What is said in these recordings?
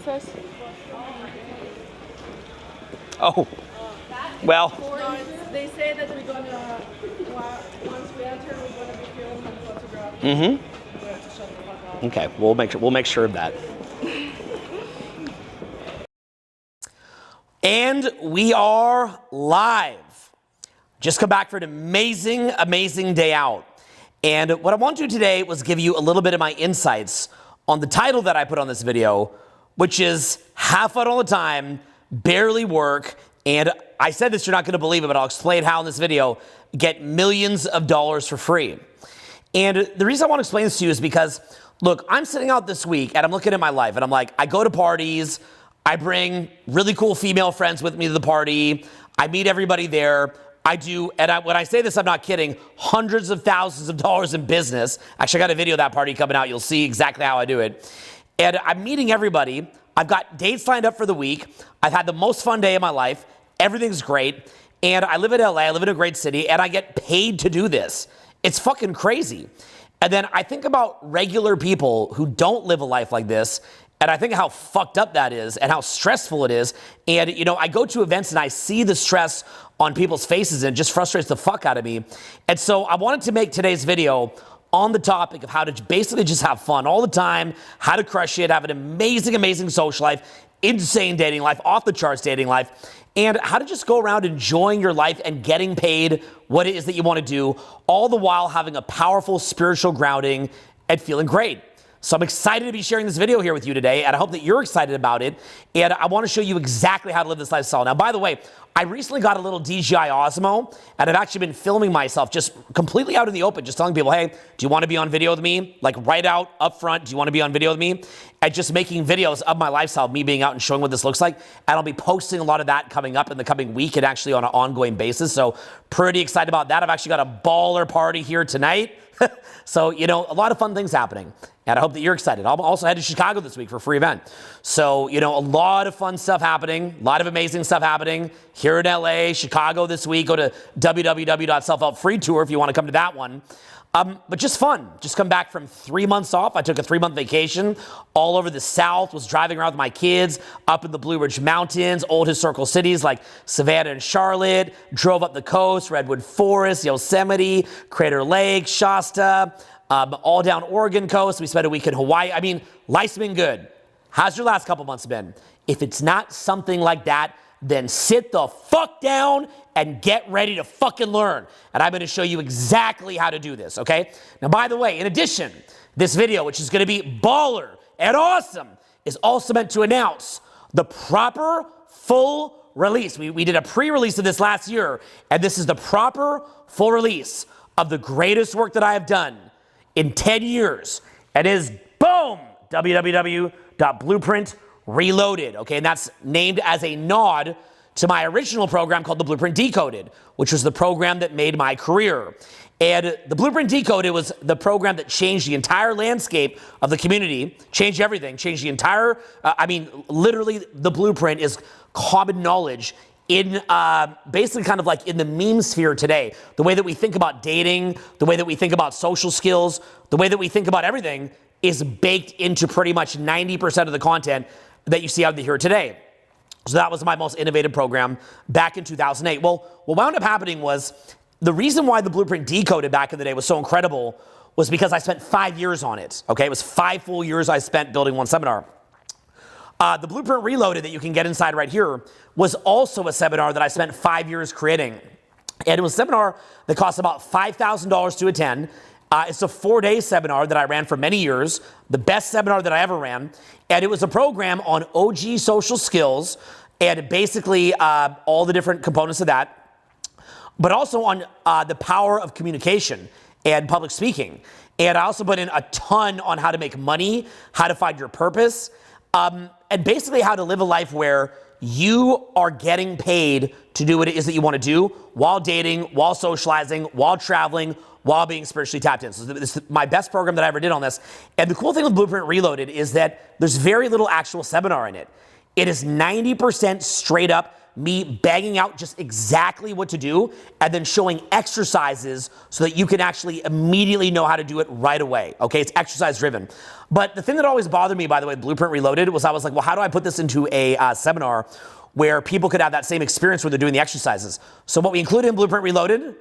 process? Oh, well. They say that we're gonna, once we enter, we're gonna be filmed and photographed. Mm-hmm. We have to shut the fuck off. Okay, we'll make sure of that. And we are live. Just come back for an amazing, amazing day out. And what I want to do today was give you a little bit of my insights on the title that I put on this video, which is have fun all the time, barely work, and I said this, you're not going to believe it, but I'll explain how in this video, get millions of dollars for free. And the reason I want to explain this to you is because, look, I'm sitting out this week and I'm looking at my life and I'm like, I go to parties, I bring really cool female friends with me to the party, I meet everybody there, I do, and when I say this, I'm not kidding, hundreds of thousands of dollars in business. Actually, I got a video of that party coming out. You'll see exactly how I do it. And I'm meeting everybody. I've got dates lined up for the week. I've had the most fun day of my life. Everything's great. And I live in LA. I live in a great city, and I get paid to do this. It's fucking crazy. And then I think about regular people who don't live a life like this, and I think how fucked up that is and how stressful it is. And, you know, I go to events and I see the stress on people's faces and it just frustrates the fuck out of me. And so I wanted to make today's video on the topic of how to basically just have fun all the time, how to crush it, have an amazing, amazing social life, insane dating life, off the charts dating life, and how to just go around enjoying your life and getting paid what it is that you want to do, all the while having a powerful spiritual grounding and feeling great. So I'm excited to be sharing this video here with you today, and I hope that you're excited about it. And I want to show you exactly how to live this lifestyle. Now, by the way, I recently got a little DJI Osmo, and I've actually been filming myself just completely out in the open, just telling people, hey, do you want to be on video with me? Like right out up front, do you want to be on video with me? And just making videos of my lifestyle, me being out and showing what this looks like. And I'll be posting a lot of that coming up in the coming week and actually on an ongoing basis. So pretty excited about that. I've actually got a baller party here tonight. So, you know, a lot of fun things happening. And I hope that you're excited. I'll also head to Chicago this week for a free event. So, you know, a lot of fun stuff happening, a lot of amazing stuff happening here in LA, Chicago this week. Go to www.selfhelpfreetour if you want to come to that one. But just fun. Just come back from 3 months off. I took a 3-month vacation all over the South, was driving around with my kids up in the Blue Ridge Mountains, old historical cities like Savannah and Charlotte, drove up the coast, Redwood Forest, Yosemite, Crater Lake, Shasta, all down Oregon coast. We spent a week in Hawaii. I mean, life's been good. How's your last couple months been? If it's not something like that, then sit the fuck down and get ready to fucking learn. And I'm going to show you exactly how to do this, okay? Now, by the way, in addition, this video, which is going to be baller and awesome, is also meant to announce the proper full release. We did a pre-release of this last year, and this is the proper full release of the greatest work that I have done in 10 years. It is, boom, www.Blueprint Reloaded, okay? And that's named as a nod to my original program called the Blueprint Decoded, which was the program that made my career. And the Blueprint Decoded was the program that changed the entire landscape of the community, changed everything, changed the entire, literally the Blueprint is common knowledge in basically kind of like in the meme sphere today. The way that we think about dating, the way that we think about social skills, the way that we think about everything is baked into pretty much 90% of the content that you see out here today. So that was my most innovative program back in 2008. Well, what wound up happening was the reason why the Blueprint Decoded back in the day was so incredible was because I spent 5 years on it, okay? It was 5 full years I spent building one seminar. The Blueprint Reloaded that you can get inside right here was also a seminar that I spent 5 years creating. And it was a seminar that cost about $5,000 to attend. It's a 4-day seminar that I ran for many years, the best seminar that I ever ran. And it was a program on OG social skills and basically all the different components of that, but also on the power of communication and public speaking. And I also put in a ton on how to make money, how to find your purpose, and basically how to live a life where you are getting paid to do what it is that you want to do while dating, while socializing, while traveling, while being spiritually tapped in. So this is my best program that I ever did on this. And the cool thing with Blueprint Reloaded is that there's very little actual seminar in it. It is 90% straight up me banging out just exactly what to do and then showing exercises so that you can actually immediately know how to do it right away. Okay, it's exercise driven. But the thing that always bothered me, by the way, Blueprint Reloaded, was I was like, well, how do I put this into a seminar where people could have that same experience when they're doing the exercises? So what we included in Blueprint Reloaded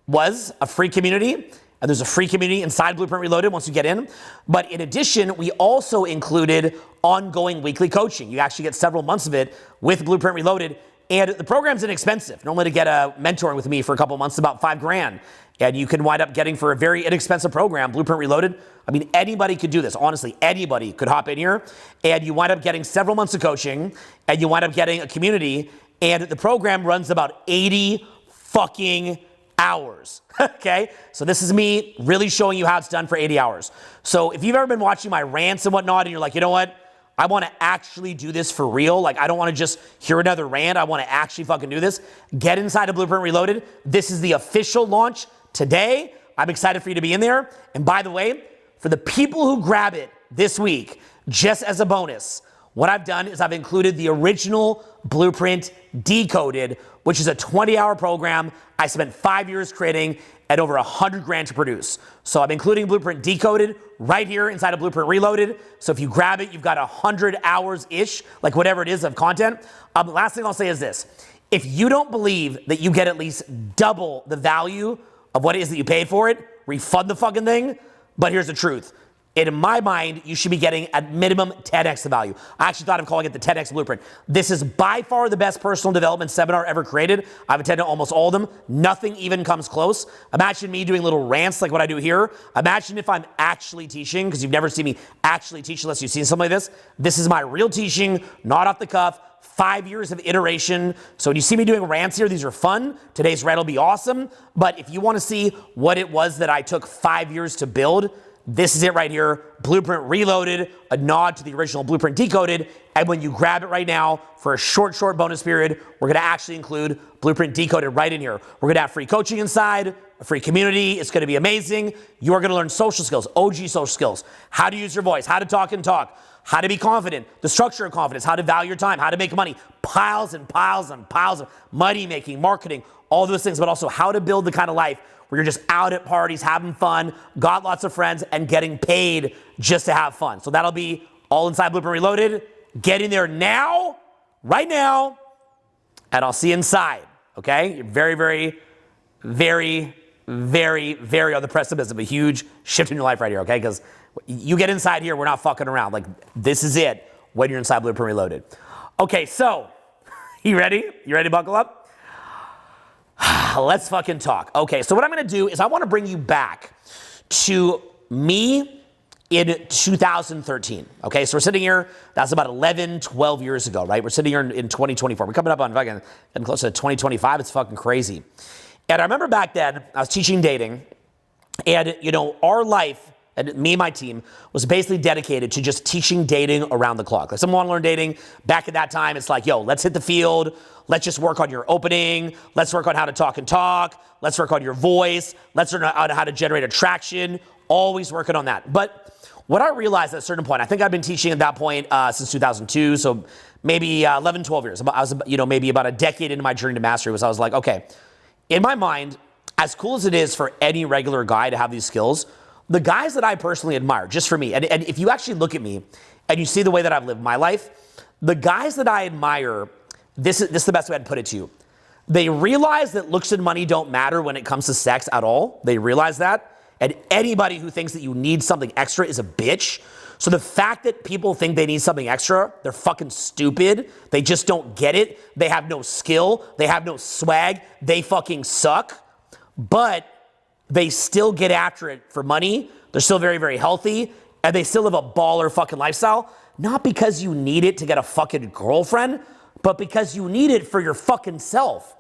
was a free community. And there's a free community inside Blueprint Reloaded once you get in. But in addition, we also included ongoing weekly coaching. You actually get several months of it with Blueprint Reloaded. And the program's inexpensive. Normally to get a mentoring with me for a couple months, about $5,000. And you can wind up getting for a very inexpensive program, Blueprint Reloaded. I mean, anybody could do this. Honestly, anybody could hop in here. And you wind up getting several months of coaching. And you wind up getting a community. And the program runs about 80 fucking hours. Okay? So this is me really showing you how it's done for 80 hours. So if you've ever been watching my rants and whatnot, and you're like, you know what? I want to actually do this for real. Like, I don't want to just hear another rant. I want to actually fucking do this. Get inside of Blueprint Reloaded. This is the official launch today. I'm excited for you to be in there. And by the way, for the people who grab it this week, just as a bonus, what I've done is I've included the original Blueprint Decoded, which is a 20-hour program I spent 5 years creating at over $100,000 to produce. So I'm including Blueprint Decoded right here inside of Blueprint Reloaded. So if you grab it, you've got 100 hours-ish, like whatever it is of content. Last thing I'll say is this. If you don't believe that you get at least double the value of what it is that you paid for it, refund the fucking thing. But here's the truth. In my mind, you should be getting at minimum 10x the value. I actually thought of calling it the 10x Blueprint. This is by far the best personal development seminar ever created. I've attended almost all of them. Nothing even comes close. Imagine me doing little rants like what I do here. Imagine if I'm actually teaching, because you've never seen me actually teach unless you've seen something like this. This is my real teaching, not off the cuff. 5 years of iteration. So when you see me doing rants here, these are fun. Today's rant will be awesome. But if you want to see what it was that I took 5 years to build, this is it right here. Blueprint Reloaded, a nod to the original Blueprint Decoded. And when you grab it right now for a short bonus period, we're going to actually include Blueprint Decoded right in here. We're going to have free coaching inside, a free community. It's going to be amazing. You are going to learn social skills, OG social skills, how to use your voice, how to talk and talk, how to be confident, the structure of confidence, how to value your time, how to make money, piles and piles and piles of money making, marketing, all those things, but also how to build the kind of life where you're just out at parties, having fun, got lots of friends, and getting paid just to have fun. So that'll be all inside Blueprint Reloaded. Get in there now, right now, and I'll see you inside, okay? You're very, very, very, very, very on the precipice of a huge shift in your life right here, okay? Because you get inside here, we're not fucking around. Like, this is it when you're inside Blueprint Reloaded. Okay, so, you ready? You ready to buckle up? Let's fucking talk. Okay, so what I'm going to do is I want to bring you back to me in 2013. Okay, so we're sitting here, that's about 11, 12 years ago, right? We're sitting here in 2024. We're coming up on fucking, getting close to 2025. It's fucking crazy. And I remember back then, I was teaching dating, and, you know, our life, and me and my team, was basically dedicated to just teaching dating around the clock. Like, someone want to learn dating, back at that time, it's like, yo, let's hit the field. Let's just work on your opening. Let's work on how to talk and talk. Let's work on your voice. Let's learn how to generate attraction. Always working on that. But what I realized at a certain point, I think I've been teaching at that point since 2002, so maybe 11, 12 years. I was, you know, maybe about a decade into my journey to mastery. I was like, okay, in my mind, as cool as it is for any regular guy to have these skills, the guys that I personally admire, just for me, and if you actually look at me and you see the way that I've lived my life, the guys that I admire, this is the best way I'd put it to you. They realize that looks and money don't matter when it comes to sex at all. They realize that. And anybody who thinks that you need something extra is a bitch. So the fact that people think they need something extra, they're fucking stupid. They just don't get it. They have no skill. They have no swag. They fucking suck. But they still get after it for money. They're still very, very healthy. And they still live a baller fucking lifestyle. Not because you need it to get a fucking girlfriend, but because you need it for your fucking self.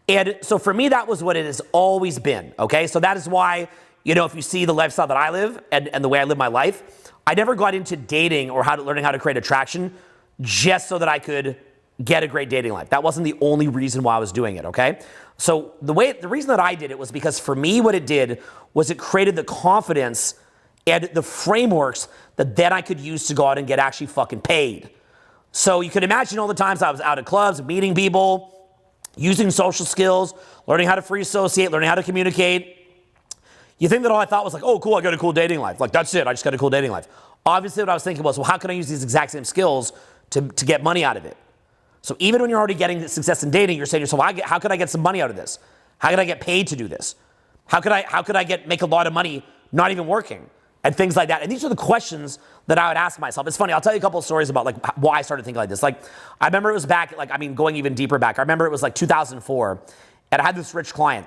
And so for me, that was what it has always been, okay? So that is why, you know, if you see the lifestyle that I live and the way I live my life, I never got into dating or learning how to create attraction just so that I could get a great dating life. That wasn't the only reason why I was doing it, okay? So the reason that I did it was because for me, what it did was it created the confidence and the frameworks that then I could use to go out and get actually fucking paid. So you can imagine all the times I was out at clubs, meeting people, using social skills, learning how to free associate, learning how to communicate. You think that all I thought was like, oh, cool, I got a cool dating life. Like, that's it, I just got a cool dating life. Obviously, what I was thinking was, well, how can I use these exact same skills to get money out of it? So even when you're already getting success in dating, you're saying to yourself, well, how could I get some money out of this? How could I get paid to do this? How could I make a lot of money not even working? And things like that. And these are the questions that I would ask myself. It's funny, I'll tell you a couple of stories about like why I started thinking like this. Like, I remember it was back, going even deeper back. I remember it was like 2004, and I had this rich client.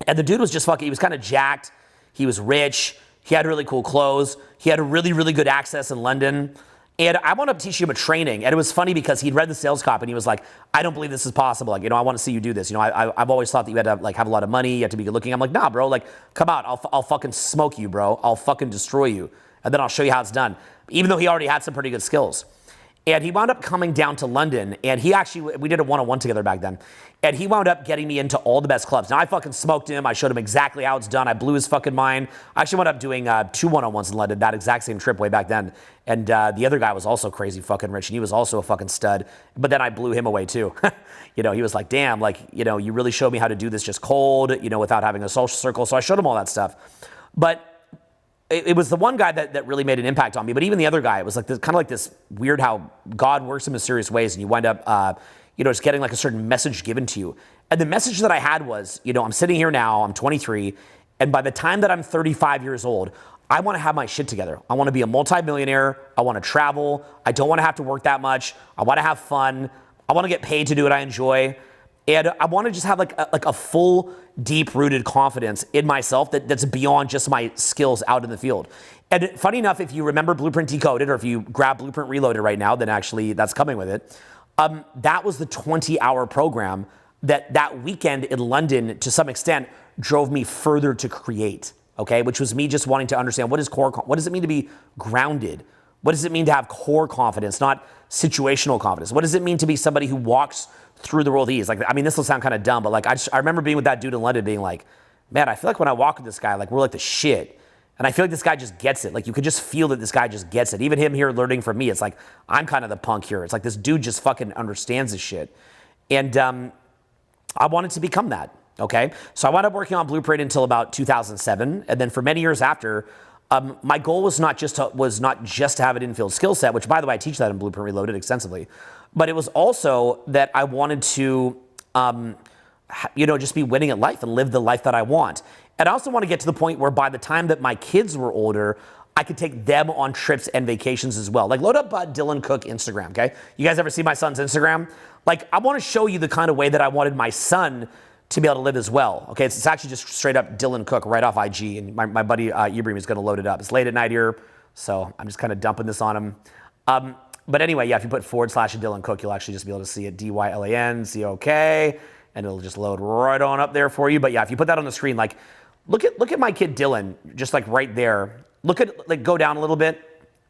And the dude was just he was kind of jacked. He was rich. He had really cool clothes. He had a really, really good access in London. And I wound up teaching him a training. And it was funny because he'd read the sales copy and he was like, I don't believe this is possible. Like, I want to see you do this. I've always thought that you had to like have a lot of money. You had to be good looking. I'm like, nah, bro, like, come out. I'll fucking smoke you, bro. I'll fucking destroy you. And then I'll show you how it's done. Even though he already had some pretty good skills. And he wound up coming down to London, and we did a one-on-one together back then. And he wound up getting me into all the best clubs. Now, I fucking smoked him. I showed him exactly how it's done. I blew his fucking mind. I actually wound up doing 2 one-on-ones in London, that exact same trip way back then. And the other guy was also crazy fucking rich, and he was also a fucking stud. But then I blew him away too. He was like, damn, like, you really showed me how to do this just cold, without having a social circle. So I showed him all that stuff. But it was the one guy that really made an impact on me. But even the other guy, it was like kind of like this weird how God works in mysterious ways, and you wind up, just getting like a certain message given to you. And the message that I had was, I'm sitting here now, I'm 23, and by the time that I'm 35 years old, I want to have my shit together. I want to be a multimillionaire. I want to travel. I don't want to have to work that much. I want to have fun. I want to get paid to do what I enjoy. And I want to just have like a full, deep-rooted confidence in myself that's beyond just my skills out in the field. And funny enough, if you remember Blueprint Decoded, or if you grab Blueprint Reloaded right now, then actually that's coming with it. That was the 20-hour program that weekend in London, to some extent, drove me further to create, okay? Which was me just wanting to understand what does it mean to be grounded? What does it mean to have core confidence, not situational confidence? What does it mean to be somebody who walks through the world ease? Like, I mean, this will sound kind of dumb, but like, I remember being with that dude in London being like, man, I feel like when I walk with this guy, like, we're like the shit. And I feel like this guy just gets it. Like, you could just feel that this guy just gets it. Even him here learning from me, it's like, I'm kind of the punk here. It's like, this dude just fucking understands this shit. And I wanted to become that, okay? So I wound up working on Blueprint until about 2007. And then for many years after, my goal was not just to have an infield skill set, which, by the way, I teach that in Blueprint Reloaded extensively. But it was also that I wanted to, just be winning at life and live the life that I want. And I also want to get to the point where by the time that my kids were older, I could take them on trips and vacations as well. Like, load up Dylan Cook Instagram, okay? You guys ever see my son's Instagram? Like, I want to show you the kind of way that I wanted my son to be able to live as well, okay? It's actually just straight up Dylan Cook right off IG, and my buddy Ibrahim is going to load it up. It's late at night here, so I'm just kind of dumping this on him. But anyway, yeah, if you put / Dylan Cook, you'll actually just be able to see it, DYLANCOK, and it'll just load right on up there for you. But yeah, if you put that on the screen, like, look at my kid Dylan, just like right there. Look at, like, go down a little bit,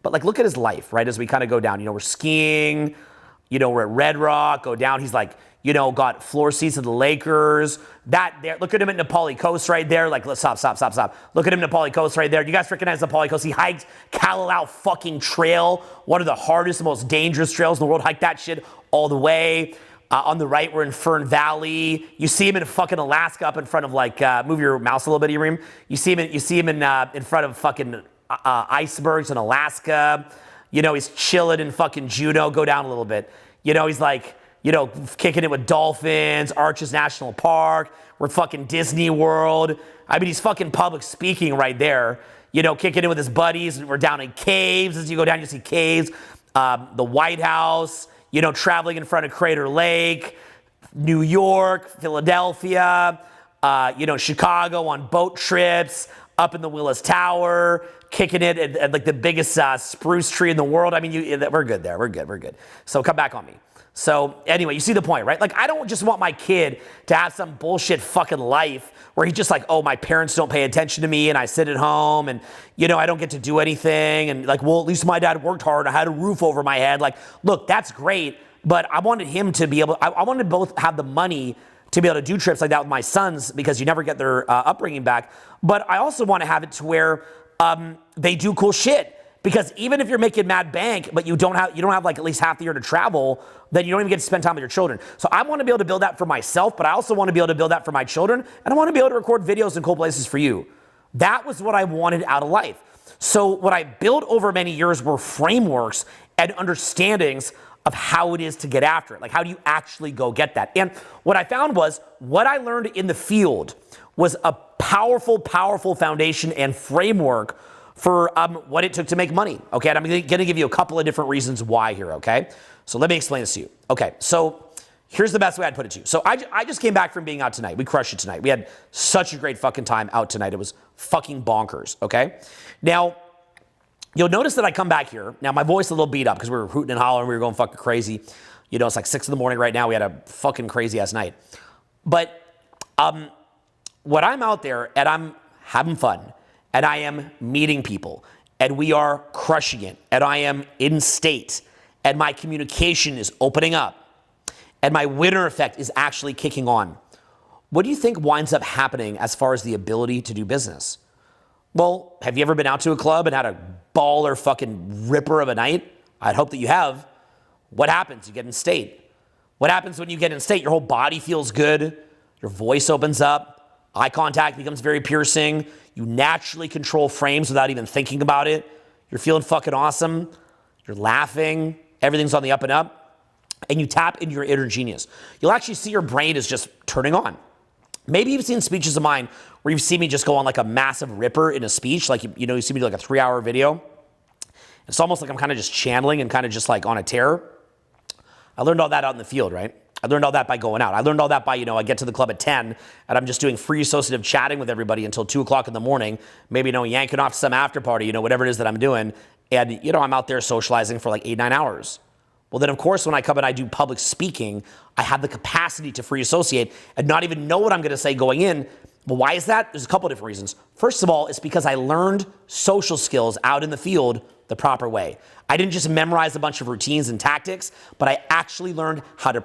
but like, look at his life, right? As we kind of go down, we're skiing, we're at Red Rock, go down. He's like, got floor seats of the Lakers. That there, look at him at Nepali Coast right there. Like, let's stop. Look at him at Nepali Coast right there. Do you guys recognize Nepali Coast? He hiked Kalalau fucking trail, one of the hardest and most dangerous trails in the world. Hiked that shit all the way. On the right, we're in Fern Valley. You see him in fucking Alaska, up in front of like, move your mouse a little bit, Ibrahim. You see him in front of fucking icebergs in Alaska. He's chilling in fucking Juneau. Go down a little bit. He's like, kicking it with dolphins, Arches National Park. We're fucking Disney World. I mean, he's fucking public speaking right there. Kicking it with his buddies. We're down in caves. As you go down, you see caves. The White House. Traveling in front of Crater Lake, New York, Philadelphia, Chicago on boat trips, up in the Willis Tower, kicking it at like the biggest spruce tree in the world. I mean, we're good there. We're good. So come back on me. So anyway, you see the point, right? Like, I don't just want my kid to have some bullshit fucking life where he's just like, oh, my parents don't pay attention to me and I sit at home and, I don't get to do anything. And like, well, at least my dad worked hard. I had a roof over my head. Like, look, that's great. But I wanted him to be able, I wanted both have the money to be able to do trips like that with my sons, because you never get their upbringing back. But I also want to have it to where they do cool shit. Because even if you're making mad bank, but you don't have like at least half the year to travel, then you don't even get to spend time with your children. So I want to be able to build that for myself, but I also want to be able to build that for my children, and I want to be able to record videos in cool places for you. That was what I wanted out of life. So what I built over many years were frameworks and understandings of how it is to get after it. Like, how do you actually go get that? And what I found was what I learned in the field was a powerful, powerful foundation and framework for what it took to make money. Okay, and I'm going to give you a couple of different reasons why here, okay? So let me explain this to you. Okay, so here's the best way I'd put it to you. So I just came back from being out tonight. We crushed it tonight. We had such a great fucking time out tonight. It was fucking bonkers, okay? Now, you'll notice that I come back here. Now, my voice is a little beat up because we were hooting and hollering. We were going fucking crazy. You know, it's like 6 in the morning right now. We had a fucking crazy-ass night. But when I'm out there and I'm having fun and I am meeting people and we are crushing it and I am in state and my communication is opening up and my winner effect is actually kicking on, what do you think winds up happening as far as the ability to do business? Well, have you ever been out to a club and had a baller fucking ripper of a night? I'd hope that you have. What happens? You get in state. What happens when you get in state? Your whole body feels good. Your voice opens up. Eye contact becomes very piercing. You naturally control frames without even thinking about it. You're feeling fucking awesome. You're laughing. Everything's on the up and up. And you tap into your inner genius. You'll actually see your brain is just turning on. Maybe you've seen speeches of mine where you've seen me just go on like a massive ripper in a speech. Like, you see me do like a 3-hour video. It's almost like I'm kind of just channeling and kind of just like on a tear. I learned all that out in the field, right? I learned all that by going out. I learned all that by, I get to the club at 10 and I'm just doing free associative chatting with everybody until 2 o'clock in the morning. Maybe, yanking off some after party, whatever it is that I'm doing. And, I'm out there socializing for like 8-9 hours. Well, then, of course, when I come and I do public speaking, I have the capacity to free associate and not even know what I'm going to say going in. Well, why is that? There's a couple of different reasons. First of all, it's because I learned social skills out in the field the proper way. I didn't just memorize a bunch of routines and tactics, but I actually learned how to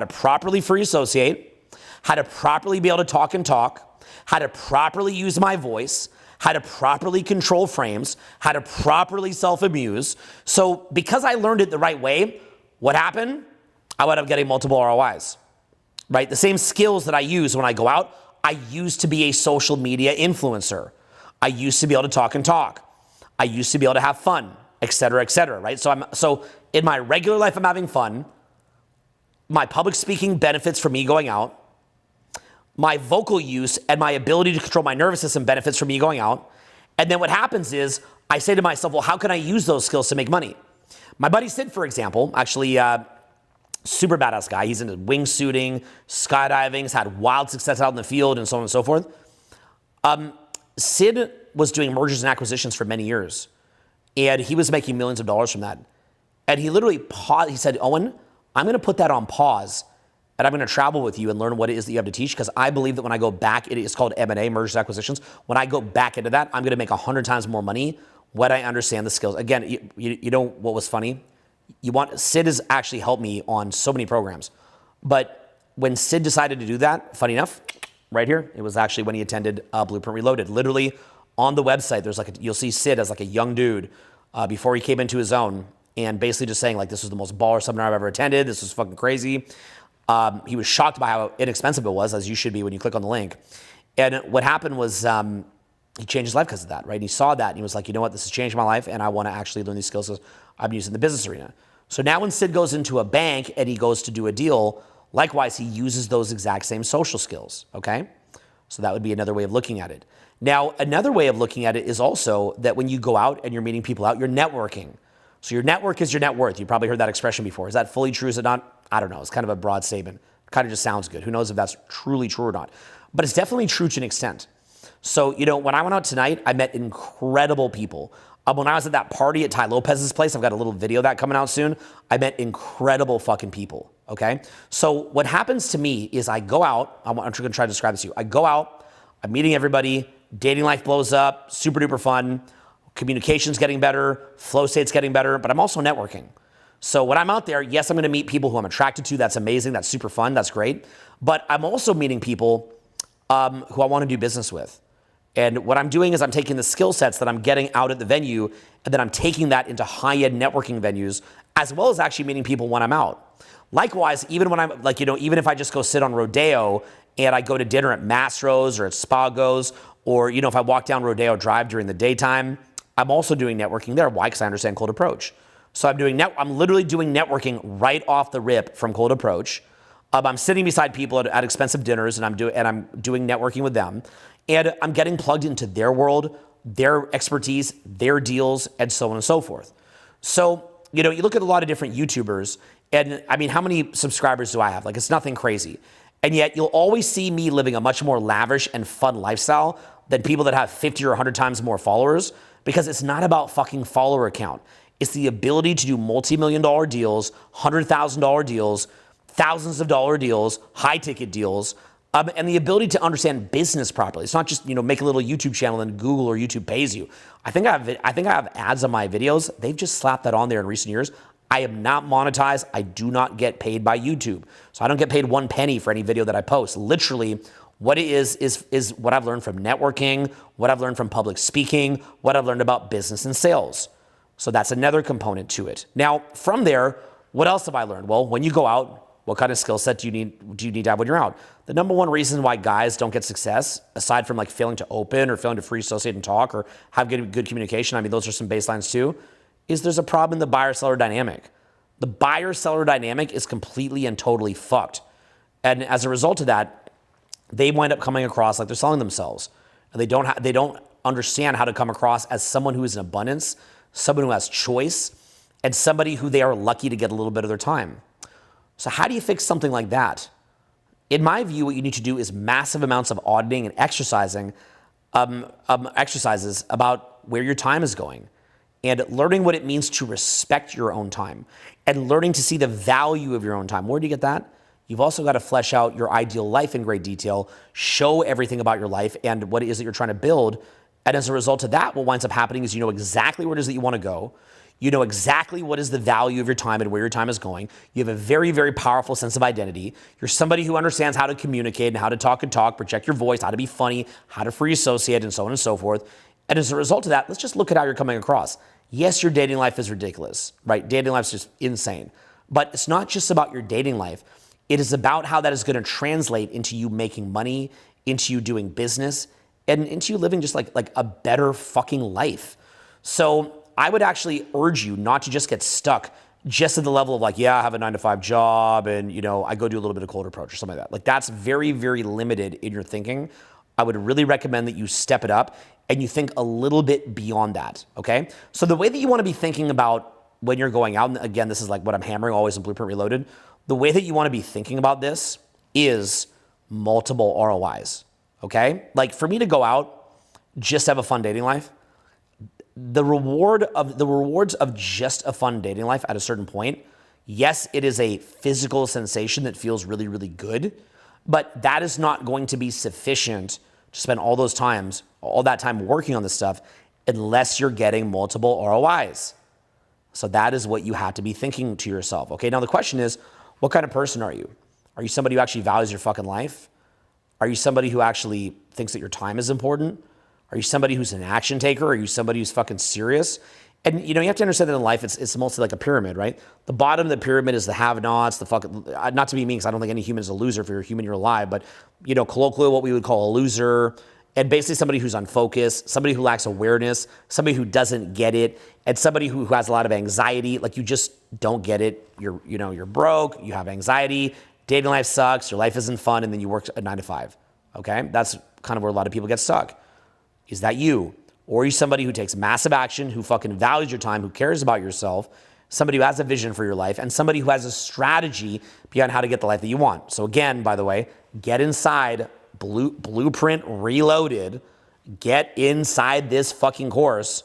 properly free associate, how to properly be able to talk, how to properly use my voice, how to properly control frames, how to properly self-amuse. So because I learned it the right way, what happened? I wound up getting multiple ROIs, right? The same skills that I use when I go out, I used to be a social media influencer. I used to be able to talk. I used to be able to have fun, et cetera, right? So in my regular life, I'm having fun. My public speaking benefits from me going out. My vocal use and my ability to control my nervous system benefits from me going out. And then what happens is I say to myself, well, how can I use those skills to make money? My buddy Sid, for example, actually super badass guy. He's into wingsuiting, skydiving, has had wild success out in the field and so on and so forth. Sid was doing mergers and acquisitions for many years. And he was making millions of dollars from that. And he literally paused. He said, Owen, I'm going to put that on pause. And I'm going to travel with you and learn what it is that you have to teach, because I believe that when I go back, it's called M&A, mergers and acquisitions. When I go back into that, I'm going to make 100 times more money when I understand the skills. Again, you know what was funny? Sid has actually helped me on so many programs. But when Sid decided to do that, funny enough, right here, it was actually when he attended Blueprint Reloaded. Literally on the website, there's you'll see Sid as like a young dude before he came into his own, and basically just saying this was the most baller seminar I've ever attended. This was fucking crazy. He was shocked by how inexpensive it was, as you should be when you click on the link. And what happened was he changed his life because of that, right? And he saw that and he was like, you know what, this has changed my life and I want to actually learn these skills because I've been using the business arena. So now when Sid goes into a bank and he goes to do a deal, likewise, he uses those exact same social skills, okay? So that would be another way of looking at it. Now, another way of looking at it is also that when you go out and you're meeting people out, you're networking. So your network is your net worth. You probably heard that expression before. Is that fully true? Is it not? I don't know. It's kind of a broad statement. It kind of just sounds good. Who knows if that's truly true or not? But it's definitely true to an extent. So, when I went out tonight, I met incredible people. When I was at that party at Ty Lopez's place, I've got a little video of that coming out soon. I met incredible fucking people, okay? So what happens to me is I go out. I'm going to try to describe this to you. I go out. I'm meeting everybody. Dating life blows up. Super duper fun. Communication's getting better. Flow state's getting better. But I'm also networking. So when I'm out there, yes, I'm going to meet people who I'm attracted to. That's amazing. That's super fun. That's great. But I'm also meeting people who I want to do business with. And what I'm doing is I'm taking the skill sets that I'm getting out at the venue, and then I'm taking that into high-end networking venues, as well as actually meeting people when I'm out. Likewise, even when I'm like, even if I just go sit on Rodeo and I go to dinner at Mastro's or at Spago's, or, if I walk down Rodeo Drive during the daytime, I'm also doing networking there. Why? Because I understand cold approach. So I'm literally doing networking right off the rip from cold approach. I'm sitting beside people at expensive dinners, and I'm doing networking with them. And I'm getting plugged into their world, their expertise, their deals, and so on and so forth. So, you look at a lot of different YouTubers, and I mean, how many subscribers do I have? Like, it's nothing crazy. And yet you'll always see me living a much more lavish and fun lifestyle than people that have 50 or 100 times more followers, because it's not about fucking follower count. It's the ability to do multi-million-dollar deals, $100,000 deals, thousands of dollar deals, high-ticket deals, and the ability to understand business properly. It's not just, make a little YouTube channel and Google or YouTube pays you. I think I have ads on my videos. They've just slapped that on there in recent years. I am not monetized. I do not get paid by YouTube. So I don't get paid 1 penny for any video that I post. Literally, what it is what I've learned from networking, what I've learned from public speaking, what I've learned about business and sales. So that's another component to it. Now, from there, what else have I learned? Well, when you go out, what kind of skill set do you need to have when you're out? The number one reason why guys don't get success, aside from like failing to open or failing to free associate and talk or have good communication, I mean, those are some baselines too, is there's a problem in the buyer-seller dynamic. The buyer-seller dynamic is completely and totally fucked. And as a result of that, they wind up coming across like they're selling themselves. And they don't understand how to come across as someone who is in abundance, someone who has choice, and somebody who they are lucky to get a little bit of their time. So how do you fix something like that? In my view, what you need to do is massive amounts of auditing and exercises about where your time is going and learning what it means to respect your own time and learning to see the value of your own time. Where do you get that? You've also got to flesh out your ideal life in great detail, show everything about your life and what it is that you're trying to build. And as a result of that, what winds up happening is you know exactly where it is that you want to go. You know exactly what is the value of your time and where your time is going. You have a very, very powerful sense of identity. You're somebody who understands how to communicate and how to talk, project your voice, how to be funny, how to free associate, and so on and so forth. And as a result of that, let's just look at how you're coming across. Yes, your dating life is ridiculous, right? Dating life is just insane. But it's not just about your dating life. It is about how that is going to translate into you making money, into you doing business, and into you living just like a better fucking life. So I would actually urge you not to just get stuck just at the level of like, yeah, I have a 9-to-5 job and, I go do a little bit of cold approach or something like that. Like that's very, very limited in your thinking. I would really recommend that you step it up and you think a little bit beyond that, okay? So the way that you want to be thinking about when you're going out, and again, this is like what I'm hammering always in Blueprint Reloaded, the way that you want to be thinking about this is multiple ROIs, okay? Like for me to go out, just have a fun dating life, the rewards of just a fun dating life at a certain point, yes, it is a physical sensation that feels really, really good, but that is not going to be sufficient to spend all that time working on this stuff unless you're getting multiple ROIs. So that is what you have to be thinking to yourself. Okay, now the question is, what kind of person are you? Are you somebody who actually values your fucking life? Are you somebody who actually thinks that your time is important? Are you somebody who's an action taker? Are you somebody who's fucking serious? And you have to understand that in life, it's mostly like a pyramid, right? The bottom of the pyramid is the have-nots, the fucking, not to be mean, because I don't think any human is a loser. If you're a human, you're alive. But, colloquially, what we would call a loser, and basically somebody who's unfocused, somebody who lacks awareness, somebody who doesn't get it, and somebody who has a lot of anxiety. Like you just don't get it. You're broke, you have anxiety, dating life sucks, your life isn't fun, and then you work a 9-to-5, okay? That's kind of where a lot of people get stuck. Is that you? Or are you somebody who takes massive action, who fucking values your time, who cares about yourself, somebody who has a vision for your life, and somebody who has a strategy beyond how to get the life that you want? So again, by the way, get inside Blueprint Reloaded. Get inside this fucking course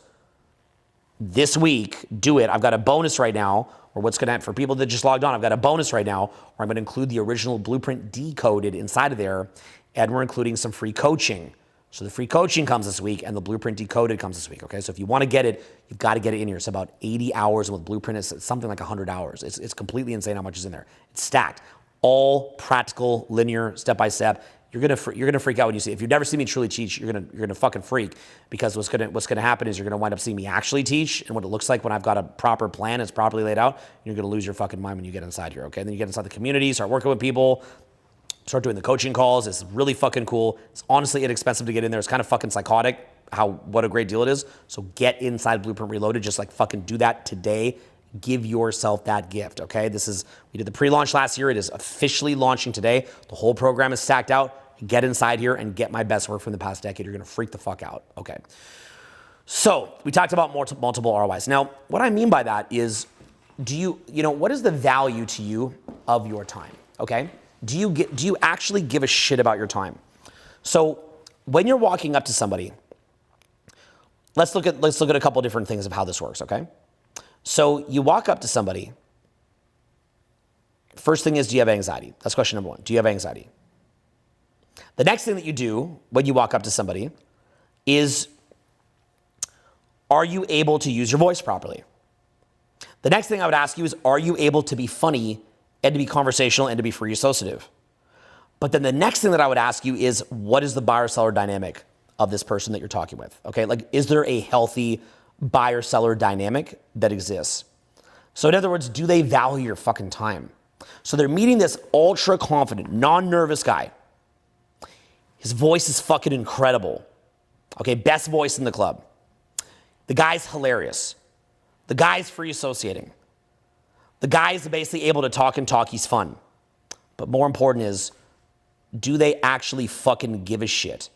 this week. Do it. I've got a bonus right now, or what's going to happen for people that just logged on, I've got a bonus right now where I'm going to include the original Blueprint decoded inside of there, and we're including some free coaching. So the free coaching comes this week and the Blueprint Decoded comes this week, okay? So if you want to get it, you've got to get it in here. It's about 80 hours, and with Blueprint, it's something like 100 hours. It's completely insane how much is in there. It's stacked. All practical, linear, step-by-step. you're gonna freak out when you see it. If you've never seen me truly teach, you're gonna fucking freak, because what's gonna happen is you're gonna wind up seeing me actually teach and what it looks like when I've got a proper plan, it's properly laid out. You're gonna lose your fucking mind when you get inside here, okay? And then you get inside the community, start working with people, start doing the coaching calls. It's really fucking cool. It's honestly inexpensive to get in there. It's kind of fucking psychotic what a great deal it is. So get inside Blueprint Reloaded. Just like fucking do that today. Give yourself that gift, okay? We did the pre-launch last year. It is officially launching today. The whole program is stacked out. Get inside here and get my best work from the past decade. You're gonna freak the fuck out, okay? So we talked about multiple ROIs. Now, what I mean by that is, what is the value to you of your time, okay? Do you actually give a shit about your time? So when you're walking up to somebody, let's look at a couple different things of how this works, okay? So you walk up to somebody. First thing is, do you have anxiety? That's question number one. Do you have anxiety? The next thing that you do when you walk up to somebody is, are you able to use your voice properly? The next thing I would ask you is, are you able to be funny and to be conversational and to be free associative? But then the next thing that I would ask you is, what is the buyer-seller dynamic of this person that you're talking with? Okay, like, is there a healthy buyer-seller dynamic that exists? So in other words, do they value your fucking time? So they're meeting this ultra-confident, non-nervous guy. His voice is fucking incredible. Okay, best voice in the club. The guy's hilarious. The guy's free associating. The guy's basically able to talk and talk. He's fun. But more important is, do they actually fucking give a shit?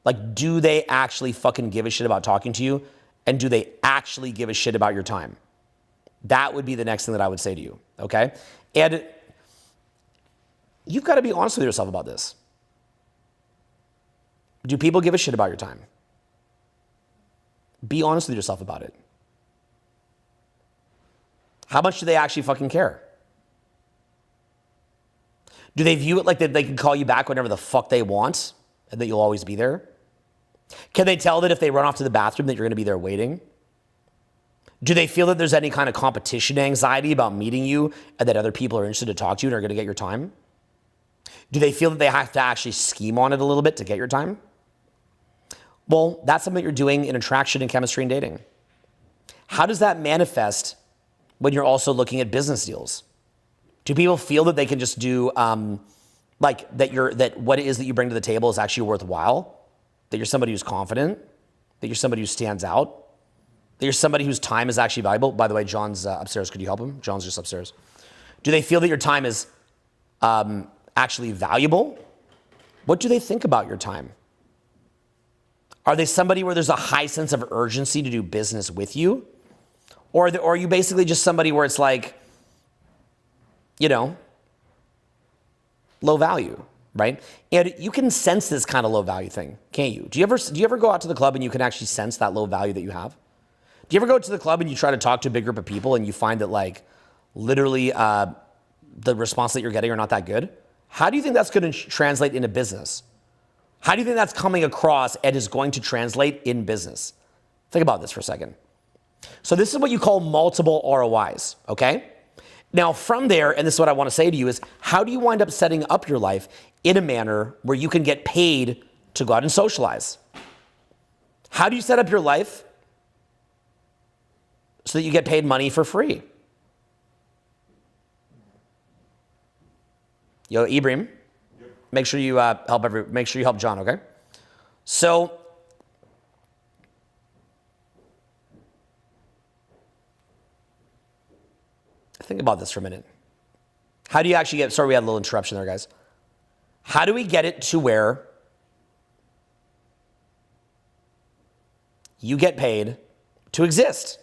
Like, do they actually fucking give a shit about talking to you? And do they actually give a shit about your time? That would be the next thing that I would say to you, okay? And you've got to be honest with yourself about this. Do people give a shit about your time? Be honest with yourself about it. How much do they actually fucking care? Do they view it like that they can call you back whenever the fuck they want and that you'll always be there? Can they tell that if they run off to the bathroom that you're going to be there waiting? Do they feel that there's any kind of competition anxiety about meeting you and that other people are interested to talk to you and are going to get your time? Do they feel that they have to actually scheme on it a little bit to get your time? Well, that's something you're doing in attraction and chemistry and dating. How does that manifest when you're also looking at business deals? Do people feel that they can just do that what it is that you bring to the table is actually worthwhile? That you're somebody who's confident? That you're somebody who stands out? That you're somebody whose time is actually valuable? By the way, John's upstairs. Could you help him? John's just upstairs. Do they feel that your time is actually valuable? What do they think about your time? Are they somebody where there's a high sense of urgency to do business with you? Or are you basically just somebody where it's like, low value, right? And you can sense this kind of low value thing, can't you? Do you ever go out to the club and you can actually sense that low value that you have? Do you ever go to the club and you try to talk to a big group of people and you find that like literally the response that you're getting are not that good? How do you think that's going to translate into business? How do you think that's coming across and is going to translate in business? Think about this for a second. So this is what you call multiple ROIs, okay? Now from there, and this is what I want to say to you, is how do you wind up setting up your life in a manner where you can get paid to go out and socialize? How do you set up your life so that you get paid money for free? Yo, Ibrahim, make sure you help John, okay? So think about this for a minute. How do you actually sorry, we had a little interruption there, guys. How do we get it to where you get paid to exist?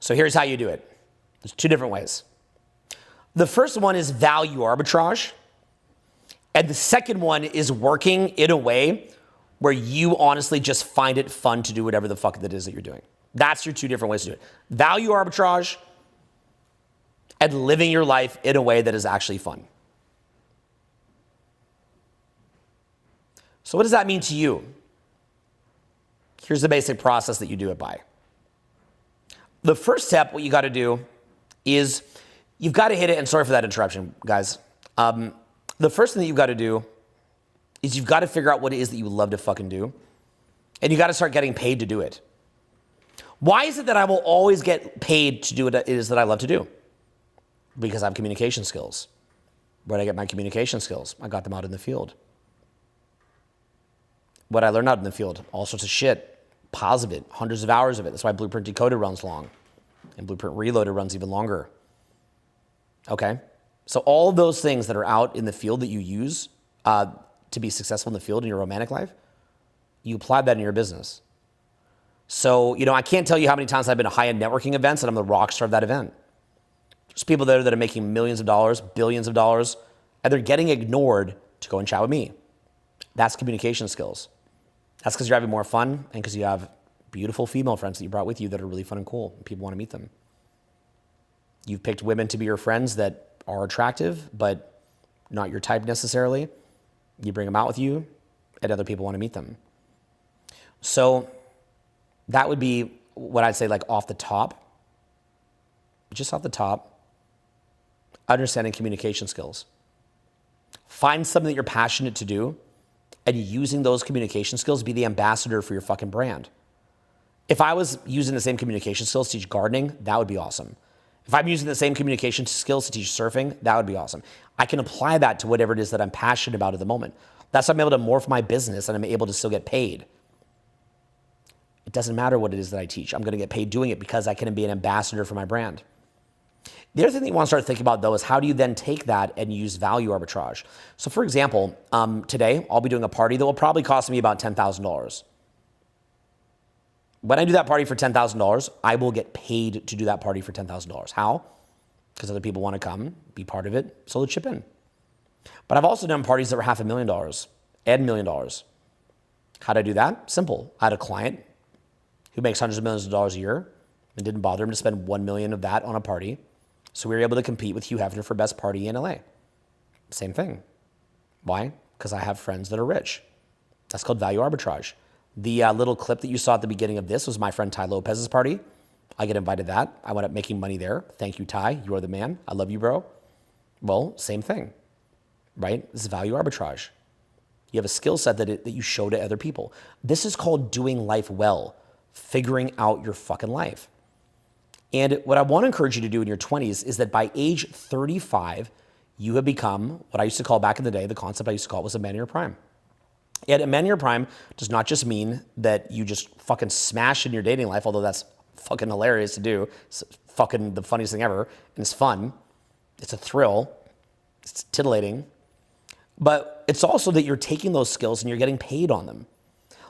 So here's how you do it. There's two different ways. The first one is value arbitrage. And the second one is working in a way where you honestly just find it fun to do whatever the fuck it is that you're doing. That's your two different ways to do it. Value arbitrage and living your life in a way that is actually fun. So what does that mean to you? Here's the basic process that you do it by. The first step, what you got to do is you've got to hit it, and sorry for that interruption, guys. The first thing that you've got to do is you've got to figure out what it is that you love to fucking do. And you got to start getting paid to do it. Why is it that I will always get paid to do what it is that I love to do? Because I have communication skills. Where did I get my communication skills? I got them out in the field. What I learned out in the field, all sorts of shit, piles of it, hundreds of hours of it. That's why Blueprint Decoded runs long. And Blueprint Reloaded runs even longer. Okay? So all of those things that are out in the field that you use to be successful in the field in your romantic life, you apply that in your business. So, I can't tell you how many times I've been to high-end networking events and I'm the rock star of that event. There's people there that are making millions of dollars, billions of dollars, and they're getting ignored to go and chat with me. That's communication skills. That's because you're having more fun and because you have beautiful female friends that you brought with you that are really fun and cool. And people want to meet them. You've picked women to be your friends that are attractive, but not your type necessarily. You bring them out with you, and other people want to meet them. So that would be what I'd say, like off the top, just off the top, understanding communication skills. Find something that you're passionate to do, and using those communication skills, be the ambassador for your fucking brand. If I was using the same communication skills to teach gardening, that would be awesome. If I'm using the same communication skills to teach surfing, that would be awesome. I can apply that to whatever it is that I'm passionate about at the moment. That's how I'm able to morph my business and I'm able to still get paid. It doesn't matter what it is that I teach. I'm going to get paid doing it because I can be an ambassador for my brand. The other thing that you want to start thinking about, though, is how do you then take that and use value arbitrage? So, for example, today I'll be doing a party that will probably cost me about $10,000. When I do that party for $10,000, I will get paid to do that party for $10,000. How? Because other people want to come, be part of it, so they'll chip in. But I've also done parties that were $500,000 and $1 million. How did I do that? Simple. I had a client who makes hundreds of millions of dollars a year and didn't bother him to spend $1 million of that on a party. So we were able to compete with Hugh Hefner for best party in LA. Same thing. Why? Because I have friends that are rich. That's called value arbitrage. The little clip that you saw at the beginning of this was my friend Ty Lopez's party. I get invited to that. I wound up making money there. Thank you, Ty. You are the man. I love you, bro. Well, same thing, right? This is value arbitrage. You have a skill set that you show to other people. This is called doing life well, figuring out your fucking life. And what I want to encourage you to do in your 20s is that by age 35, you have become what I used to call back in the day, the concept I used to call was a man in your prime. And a man in your prime does not just mean that you just fucking smash in your dating life, although that's fucking hilarious to do. It's fucking the funniest thing ever. And it's fun. It's a thrill. It's titillating. But it's also that you're taking those skills and you're getting paid on them.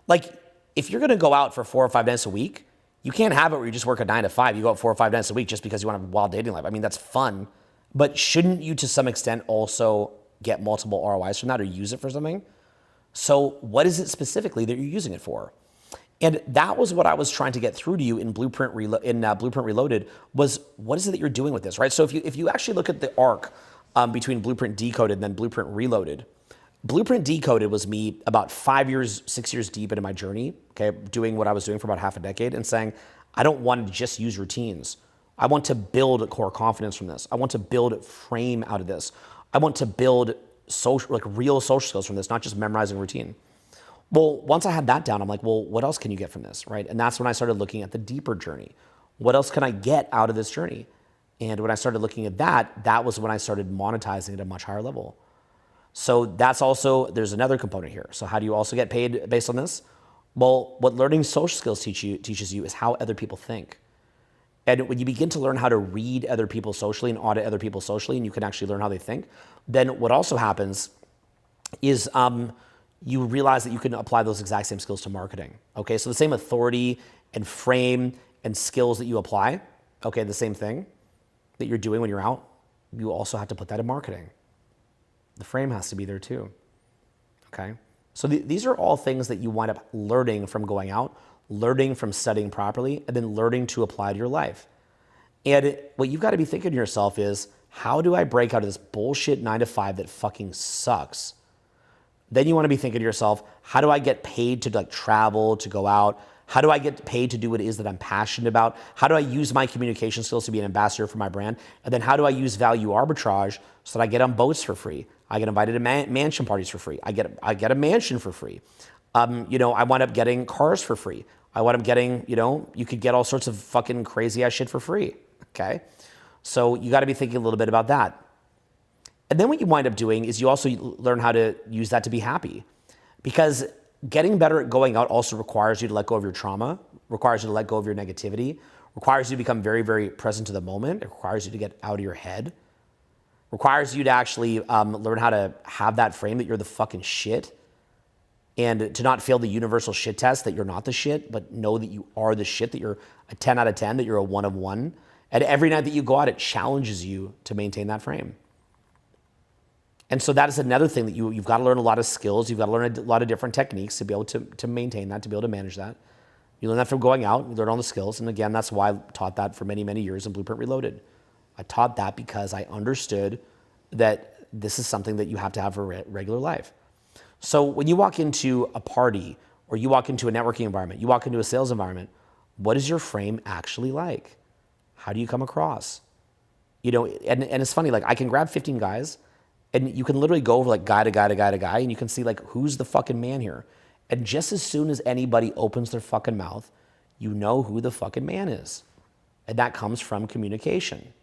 Like, if you're going to go out for 4 or 5 nights a week, you can't have it where you just work a 9 to 5. You go out 4 or 5 nights a week just because you want to have a wild dating life. I mean, that's fun. But shouldn't you, to some extent, also get multiple ROIs from that or use it for something? So what is it specifically that you're using it for? And that was what I was trying to get through to you in Blueprint Reloaded was what is it that you're doing with this, right? So if you actually look at the arc between Blueprint Decoded and then Blueprint Reloaded, Blueprint Decoded was me about 5 years, 6 years deep into my journey, okay, doing what I was doing for about half a decade and saying, I don't want to just use routines. I want to build a core confidence from this. I want to build frame out of this. I want to build social, like real social skills from this, not just memorizing routine. Well, once I had that down, I'm like, well, what else can you get from this, right? And that's when I started looking at the deeper journey. What else can I get out of this journey? And when I started looking at that, that was when I started monetizing at a much higher level. So that's also, there's another component here. So how do you also get paid based on this? Well, what learning social skills teaches you is how other people think. And when you begin to learn how to read other people socially and audit other people socially, and you can actually learn how they think, then what also happens is you realize that you can apply those exact same skills to marketing. Okay, so the same authority and frame and skills that you apply, okay, the same thing that you're doing when you're out, you also have to put that in marketing. The frame has to be there too, okay? So these are all things that you wind up learning from going out, learning from studying properly, and then learning to apply to your life. And what you've got to be thinking to yourself is, how do I break out of this bullshit 9 to 5 that fucking sucks? Then you want to be thinking to yourself, how do I get paid to like travel, to go out? How do I get paid to do what it is that I'm passionate about? How do I use my communication skills to be an ambassador for my brand? And then how do I use value arbitrage so that I get on boats for free? I get invited to mansion parties for free. I get a mansion for free. I wind up getting cars for free. I wind up getting, you could get all sorts of fucking crazy ass shit for free. Okay. So you got to be thinking a little bit about that. And then what you wind up doing is you also learn how to use that to be happy, because getting better at going out also requires you to let go of your trauma, requires you to let go of your negativity, requires you to become very, very present to the moment. It requires you to get out of your head, requires you to actually learn how to have that frame that you're the fucking shit, and to not fail the universal shit test that you're not the shit, but know that you are the shit, that you're a 10 out of 10, that you're a 1 of 1. And every night that you go out, it challenges you to maintain that frame. And so that is another thing that you've got to learn a lot of skills. You've got to learn a lot of different techniques to be able to maintain that, to be able to manage that. You learn that from going out, you learn all the skills. And again, that's why I taught that for many, many years in Blueprint Reloaded. I taught that because I understood that this is something that you have to have for regular life. So when you walk into a party, or you walk into a networking environment, you walk into a sales environment, what is your frame actually like? How do you come across? And it's funny, like I can grab 15 guys, and you can literally go over like guy to guy to guy to guy, and you can see like who's the fucking man here. And just as soon as anybody opens their fucking mouth, you know who the fucking man is. And that comes from communication.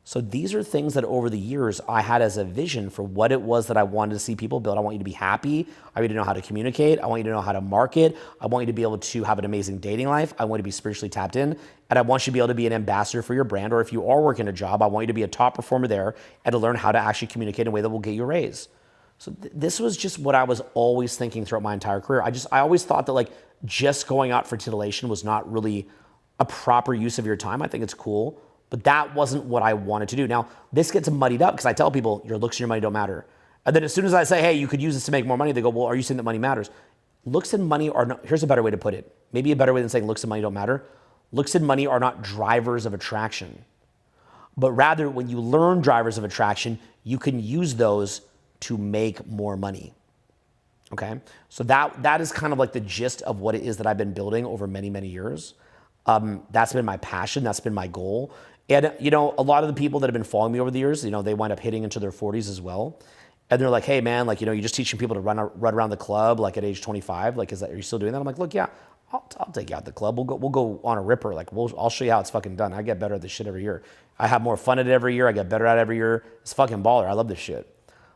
So these are things that over the years I had as a vision for what it was that I wanted to see people build. I want you to be happy. I want you to know how to communicate. I want you to know how to market. I want you to be able to have an amazing dating life. I want you to be spiritually tapped in. And I want you to be able to be an ambassador for your brand. Or if you are working a job, I want you to be a top performer there and to learn how to actually communicate in a way that will get you a raise. So this was just what I was always thinking throughout my entire career. I always thought that like just going out for titillation was not really a proper use of your time. I think it's cool, but that wasn't what I wanted to do. Now, this gets muddied up because I tell people your looks and your money don't matter. And then as soon as I say, hey, you could use this to make more money, they go, well, are you saying that money matters? Looks and money are not, here's a better way to put it. Maybe a better way than saying looks and money don't matter. Looks and money are not drivers of attraction, but rather when you learn drivers of attraction, you can use those to make more money. Okay? So that is kind of like the gist of what it is that I've been building over many, many years. That's been my passion. That's been my goal. And, a lot of the people that have been following me over the years, they wind up hitting into their 40s as well. And they're like, hey man, like, you're just teaching people to run around the club like at age 25. Like, are you still doing that? I'm like, look, yeah, I'll take you out the club. We'll go on a ripper. Like, I'll show you how it's fucking done. I get better at this shit every year. I have more fun at it every year. I get better at it every year. It's fucking baller. I love this shit.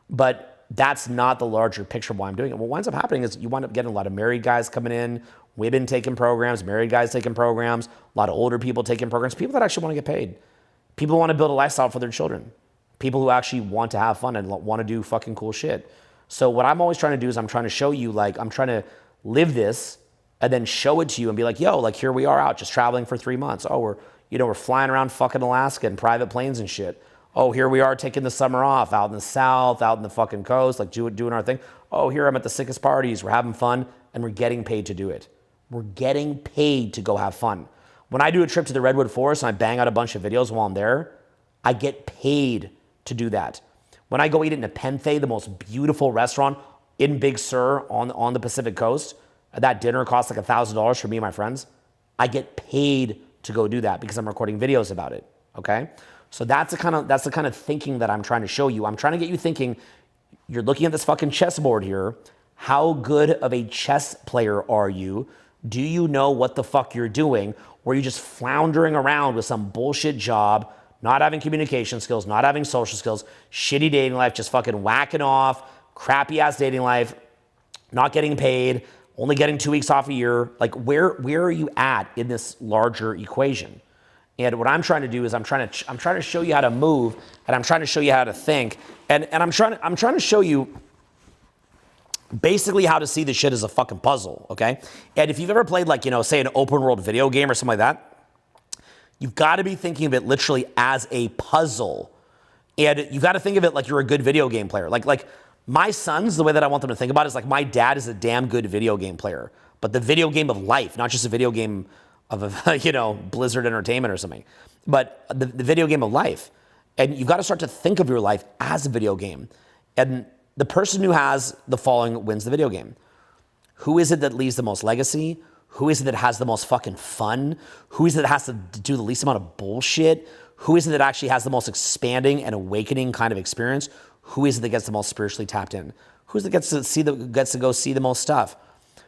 But that's not the larger picture of why I'm doing it. What winds up happening is you wind up getting a lot of married guys coming in, women taking programs, married guys taking programs, a lot of older people taking programs, people that actually want to get paid. People who want to build a lifestyle for their children. People who actually want to have fun and want to do fucking cool shit. So what I'm always trying to do is I'm trying to show you, like, I'm trying to live this and then show it to you and be like, yo, like, here we are out just traveling for 3 months. Oh, we're flying around fucking Alaska in private planes and shit. Oh, here we are taking the summer off out in the South, out in the fucking coast, like doing our thing. Oh, here I'm at the sickest parties. We're having fun and we're getting paid to do it. We're getting paid to go have fun. When I do a trip to the Redwood Forest and I bang out a bunch of videos while I'm there, I get paid to do that. When I go eat at Nepenthe, the most beautiful restaurant in Big Sur on the Pacific Coast, that dinner costs like $1,000 for me and my friends. I get paid to go do that because I'm recording videos about it, okay? So that's the kind of thinking that I'm trying to show you. I'm trying to get you thinking, you're looking at this fucking chessboard here. How good of a chess player are you? Do you know what the fuck you're doing? Or are you just floundering around with some bullshit job, not having communication skills, not having social skills, shitty dating life, just fucking whacking off, crappy ass dating life, not getting paid, only getting 2 weeks off a year? Like, where are you at in this larger equation? And what I'm trying to do is I'm trying to show you how to move, and I'm trying to show you how to think, and I'm trying to show you basically how to see the shit as a fucking puzzle, okay? And if you've ever played, like, say an open world video game or something like that, you've got to be thinking of it literally as a puzzle. And you've got to think of it like you're a good video game player. Like my sons, the way that I want them to think about it is like my dad is a damn good video game player, but the video game of life, not just a video game of a, Blizzard Entertainment or something, but the video game of life. And you've got to start to think of your life as a video game. And the person who has the following wins the video game. Who is it that leaves the most legacy? Who is it that has the most fucking fun? Who is it that has to do the least amount of bullshit? Who is it that actually has the most expanding and awakening kind of experience? Who is it that gets the most spiritually tapped in? Who's it gets to go see the most stuff?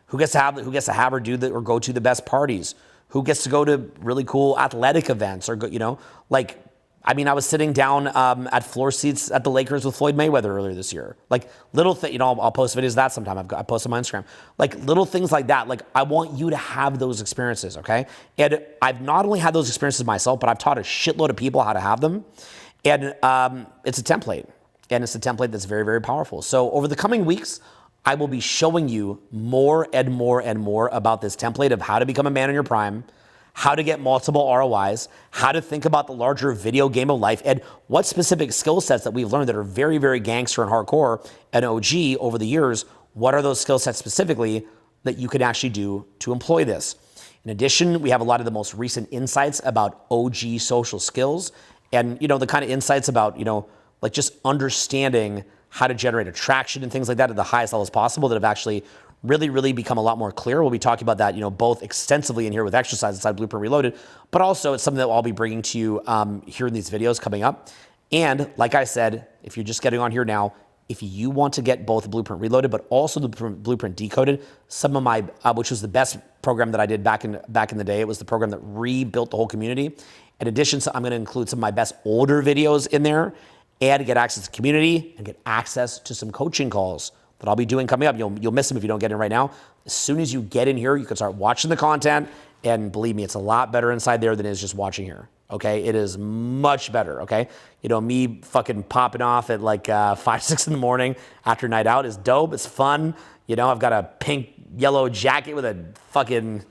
Who gets to have or do or go to the best parties? Who gets to go to really cool athletic events or go, I was sitting down at floor seats at the Lakers with Floyd Mayweather earlier this year. Like little thing, I'll post videos of that sometime. I post on my Instagram. Like little things like that. Like I want you to have those experiences, okay? And I've not only had those experiences myself, but I've taught a shitload of people how to have them. And it's a template. And it's a template that's very, very powerful. So over the coming weeks, I will be showing you more and more and more about this template of how to become a man in your prime, how to get multiple ROIs, how to think about the larger video game of life, and what specific skill sets that we've learned that are very, very gangster and hardcore and OG over the years. What are those skill sets specifically that you can actually do to employ this? In addition, we have a lot of the most recent insights about OG social skills and, the kind of insights about, like just understanding how to generate attraction and things like that at the highest levels possible that have actually really, really become a lot more clear. We'll be talking about that, both extensively in here with exercise inside Blueprint Reloaded, but also it's something that I'll be bringing to you here in these videos coming up. And like I said, if you're just getting on here now, if you want to get both Blueprint Reloaded, but also the Blueprint Decoded, some of my, which was the best program that I did back in the day. It was the program that rebuilt the whole community. In addition, I'm going to include some of my best older videos in there and get access to the community and get access to some coaching calls that I'll be doing coming up. You'll miss them if you don't get in right now. As soon as you get in here, you can start watching the content, and believe me, it's a lot better inside there than it is just watching here, okay? It is much better, okay? Me fucking popping off at like 5, 6 in the morning after night out is dope. It's fun. I've got a pink, yellow jacket with a fucking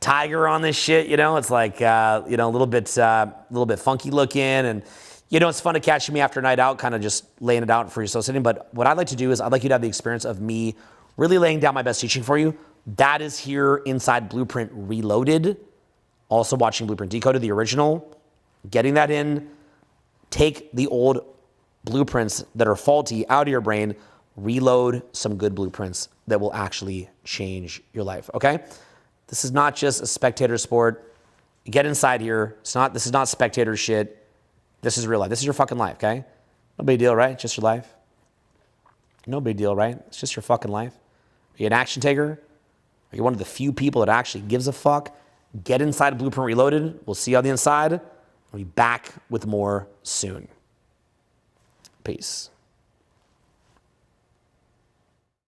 tiger on this shit, It's like, a little bit funky looking, and it's fun to catch me after a night out, kind of just laying it out for you associating. But what I'd like to do is I'd like you to have the experience of me really laying down my best teaching for you. That is here inside Blueprint Reloaded. Also watching Blueprint Decoded, the original. Getting that in. Take the old blueprints that are faulty out of your brain. Reload some good blueprints that will actually change your life, okay? This is not just a spectator sport. Get inside here. This is not spectator shit. This is real life. This is your fucking life, okay? No big deal, right? Just your life. No big deal, right? It's just your fucking life. Are you an action taker? Are you one of the few people that actually gives a fuck? Get inside Blueprint Reloaded. We'll see you on the inside. I'll be back with more soon. Peace.